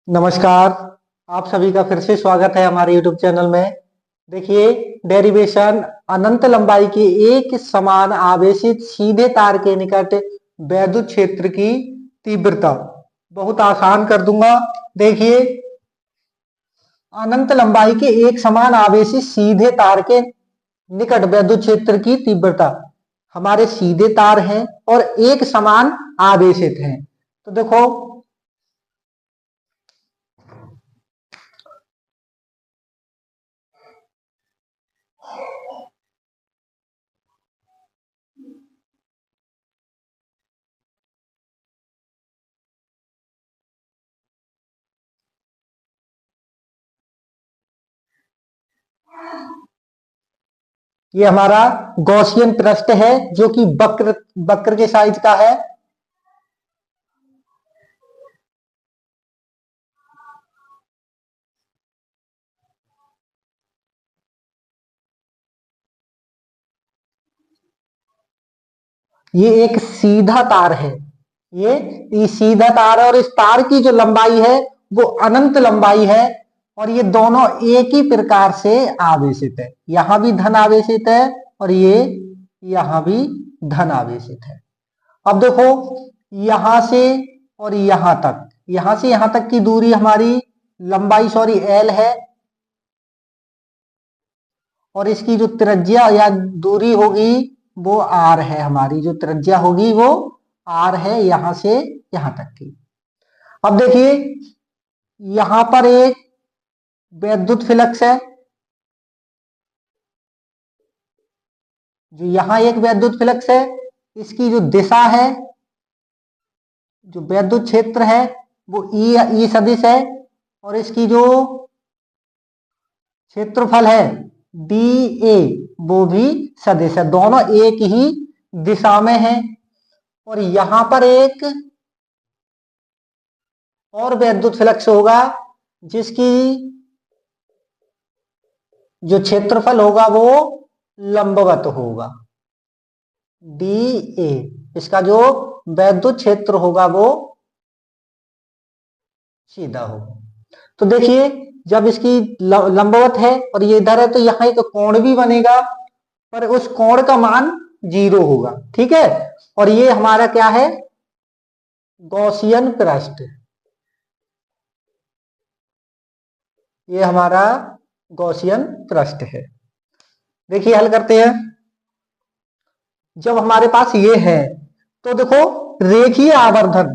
नमस्कार। आप सभी का फिर से स्वागत है हमारे YouTube चैनल में। देखिए, डेरिवेशन अनंत लंबाई के एक समान आवेशित सीधे तार के निकट वैद्युत क्षेत्र की तीव्रता बहुत आसान कर दूंगा। देखिए, अनंत लंबाई के एक समान आवेशित सीधे तार के निकट वैद्युत क्षेत्र की तीव्रता, हमारे सीधे तार हैं और एक समान आवेशित हैं। तो देखो, ये हमारा गॉसियन पृष्ठ है जो कि वक्र वक्र के साइज का है। ये एक सीधा तार है। ये सीधा तार है और इस तार की जो लंबाई है वो अनंत लंबाई है और ये दोनों एक ही प्रकार से आवेशित है। यहां भी धन आवेशित है और ये यहां भी धन आवेशित है। अब देखो, यहां से और यहां तक की दूरी हमारी लंबाई एल है और इसकी जो त्रिज्या या दूरी होगी वो आर है। हमारी जो त्रिज्या होगी वो आर है यहां से यहां तक की। अब देखिए, यहां पर एक वैद्युत फ्लक्स है, जो यहां एक वैद्युत फ्लक्स है। इसकी जो दिशा है, जो वैद्युत क्षेत्र है वो ई सदिश है और इसकी जो क्षेत्रफल है डी ए वो भी सदिश है। दोनों एक ही दिशा में है और यहां पर एक और वैद्युत फ्लक्स होगा जिसकी जो क्षेत्रफल होगा वो लंबवत होगा, डी ए। इसका जो वैद्युत क्षेत्र होगा वो सीधा होगा। तो देखिए, जब इसकी लंबवत है और ये इधर है तो यहां एक कोण भी बनेगा, पर उस कोण का मान 0 होगा। ठीक है, और ये हमारा क्या है, गॉसियन पृष्ठ। ये हमारा गॉसियन पृष्ठ है। देखिए, हल करते हैं। जब हमारे पास ये है तो देखो, रेखीय आवर्धन,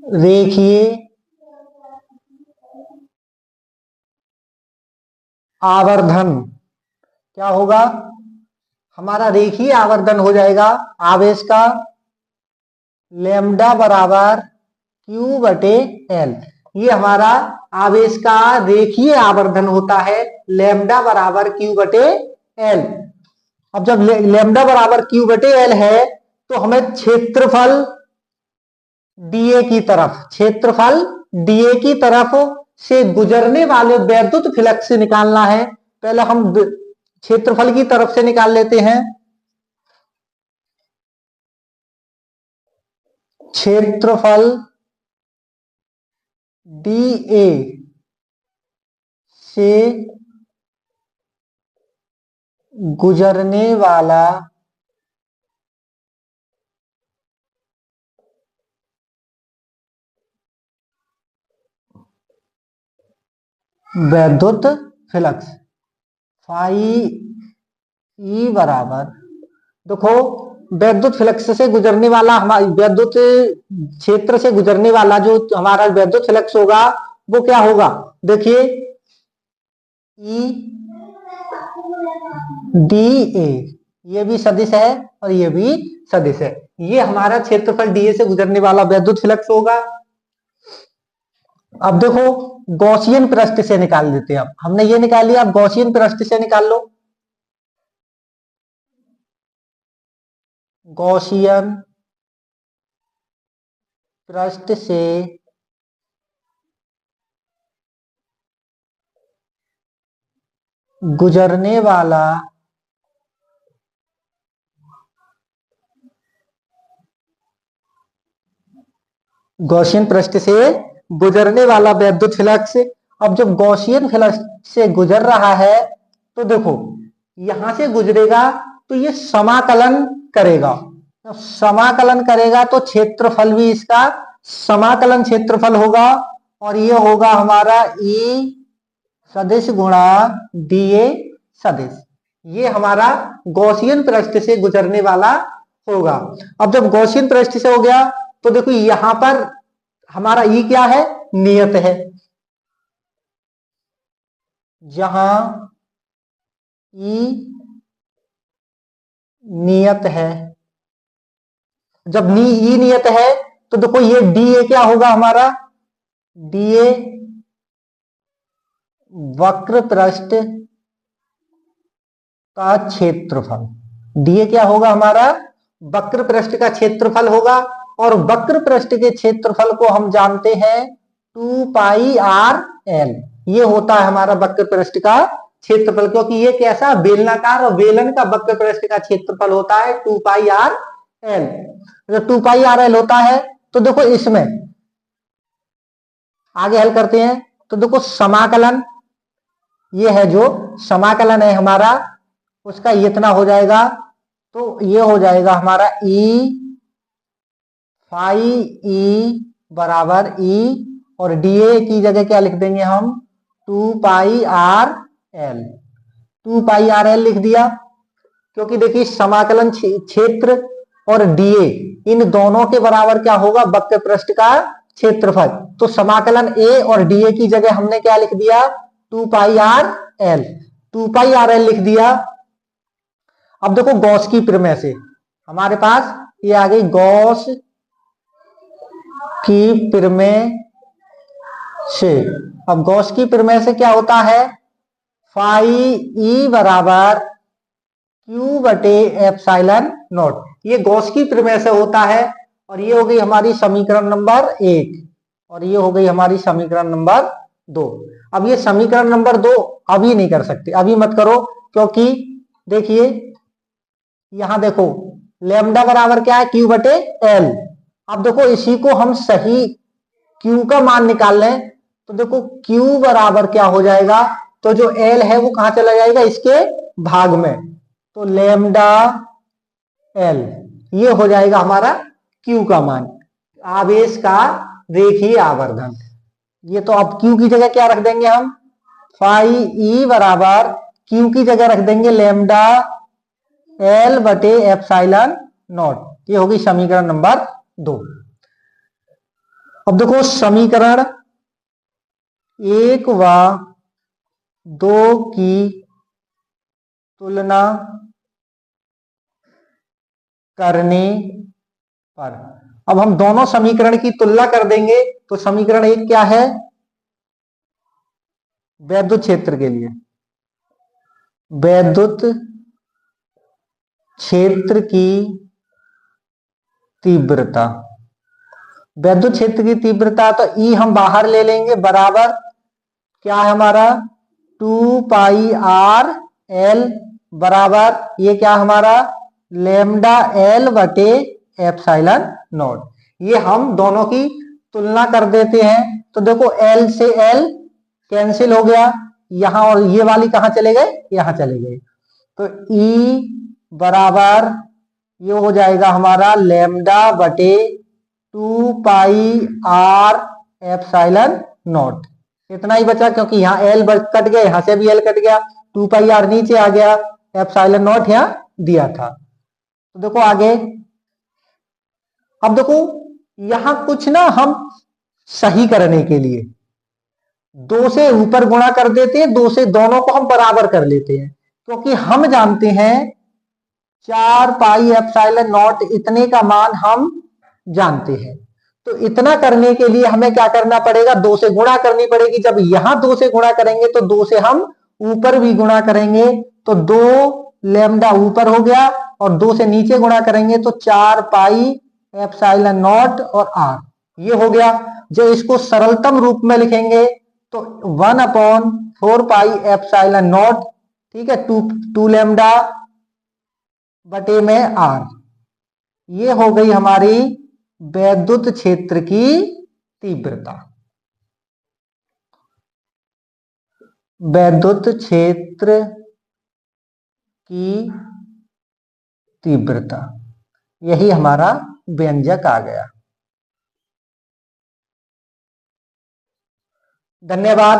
रेखीय आवर्धन क्या होगा, हमारा रेखीय आवर्धन हो जाएगा आवेश का लेमडा बराबर क्यू बटे एल। ये हमारा आवेश का रेखीय आवर्धन होता है लेमडा बराबर क्यू बटे एल। अब जब लेमडा बराबर क्यू बटे एल है तो हमें क्षेत्रफल डीए की तरफ से गुजरने वाले वैद्युत फ्लक्स से निकालना है। पहले हम क्षेत्रफल की तरफ से निकाल लेते हैं। क्षेत्रफल डीए से गुजरने वाला वैद्युत फ्लक्स फाई ई बराबर, देखो, वैद्युत फ्लक्स से गुजरने वाला, हमारी वैद्युत क्षेत्र से गुजरने वाला जो हमारा वैद्युत फ्लक्स होगा वो क्या होगा, देखिए, ई डी ए। ये भी सदिश है और ये भी सदिश है। ये हमारा क्षेत्रफल डीए से गुजरने वाला वैद्युत फ्लक्स होगा। अब देखो, गॉसियन पृष्ठ से निकाल देते हैं। अब हमने ये निकाल लिया, अब गॉसियन पृष्ठ से निकाल लो। गॉसियन पृष्ठ से गुजरने वाला गॉसियन पृष्ठ से गुजरने वाला वैद्युत फ्लक्स। अब जब गॉसियन फ्लक्स से गुजर रहा है तो देखो यहां से गुजरेगा तो ये समाकलन करेगा, तो समाकलन करेगा तो क्षेत्रफल भी इसका समाकलन क्षेत्रफल होगा, और ये होगा हमारा E सदिश गुणा dA सदिश। ये हमारा गॉसियन पृष्ठ से गुजरने वाला होगा। अब जब गॉसियन पृष्ठ से हो गया तो देखो यहां पर हमारा E क्या है, नियत है। जहां E नियत है, जब E नियत है तो देखो ये dA क्या होगा हमारा, dA वक्र पृष्ठ का क्षेत्रफल। dA क्या होगा हमारा, वक्र पृष्ठ का क्षेत्रफल होगा, और वक्र पृष्ठ के क्षेत्रफल को हम जानते हैं 2πrl। ये होता है हमारा वक्र पृष्ठ का क्षेत्रफल, क्योंकि ये कैसा बेलनाकार और बेलन का वक्र पृष्ठ का क्षेत्रफल होता है 2πrl। जब 2πrl होता है तो देखो इसमें आगे हल करते हैं तो देखो समाकलन, ये है जो समाकलन है हमारा, उसका इतना हो जाएगा, तो ये हो जाएगा हमारा E फाई E बराबर E, और dA की जगह क्या लिख देंगे हम, 2πrl। 2πrl लिख दिया, क्योंकि देखिए समाकलन क्षेत्र और dA इन दोनों के बराबर क्या होगा, वक्र पृष्ठ का क्षेत्रफल। तो समाकलन A और dA की जगह हमने क्या लिख दिया, 2πrl। 2πrl लिख दिया। अब देखो गॉस की प्रमेय से हमारे पास ये आ गई गॉस की प्रमेय से। अब गॉस की प्रमेय से क्या होता है, फाई E बराबर Q बटे एप्सिलॉन नॉट। ये गॉस की प्रमेय से होता है, और ये हो गई हमारी समीकरण नंबर 1, और ये हो गई हमारी समीकरण नंबर 2। अब ये समीकरण नंबर 2 अभी नहीं कर सकते, अभी मत करो, क्योंकि देखिए यहां देखो लैम्डा बराबर क्या है, Q बटे L। अब देखो इसी को हम सही Q का मान निकाल लें तो देखो Q बराबर क्या हो जाएगा, तो जो L है वो कहां चला जाएगा, इसके भाग में, तो लैम्डा L ये हो जाएगा हमारा Q का मान, आवेश का रेखीय आवर्धन। ये तो अब Q की जगह क्या रख देंगे हम, फाई E बराबर Q की जगह रख देंगे लैम्डा L बटे एप्सिलॉन नॉट। ये होगी समीकरण नंबर 2। अब देखो समीकरण 1 व 2 की तुलना करने पर, अब हम दोनों समीकरण की तुलना कर देंगे तो समीकरण 1 क्या है, वैद्युत क्षेत्र के लिए वैद्युत क्षेत्र की तीव्रता, वैद्युत क्षेत्र की तीव्रता, तो E हम बाहर ले लेंगे, बराबर क्या है हमारा 2πrl बराबर ये क्या हमारा लैम्डा L बटे एप्सिलॉन नॉट। ये हम दोनों की तुलना कर देते हैं तो देखो L से L कैंसिल हो गया यहां, और ये वाली कहां चले गए, यहां चले गए, तो E बराबर ये हो जाएगा हमारा लैम्डा बटे 2πr एप्सिलॉन नॉट। इतना ही बचा, क्योंकि यहाँ L कट गया, यहां से भी L कट गया, 2πr नीचे आ गया, एप्सिलॉन नॉट यहाँ दिया था। तो देखो आगे, अब देखो यहां कुछ ना हम सही करने के लिए 2 से ऊपर गुणा कर देते हैं, 2 से दोनों को हम बराबर कर लेते हैं, क्योंकि हम जानते हैं 4π एप्सिलॉन नॉट इतने का मान हम जानते हैं। तो इतना करने के लिए हमें क्या करना पड़ेगा, 2 से गुणा करनी पड़ेगी। जब यहां 2 से गुणा करेंगे तो 2 से हम ऊपर भी गुणा करेंगे, तो 2 लैम्डा ऊपर हो गया, और 2 से नीचे गुणा करेंगे तो 4π एप्सिलॉन नॉट और r ये हो गया। जो इसको सरलतम रूप में लिखेंगे तो 1/4π एप्सिलॉन नॉट, ठीक है, 2 लैम्डा बटे में r, ये हो गई हमारी वैद्युत क्षेत्र की तीव्रता। वैद्युत क्षेत्र की तीव्रता, यही हमारा व्यंजक आ गया। धन्यवाद।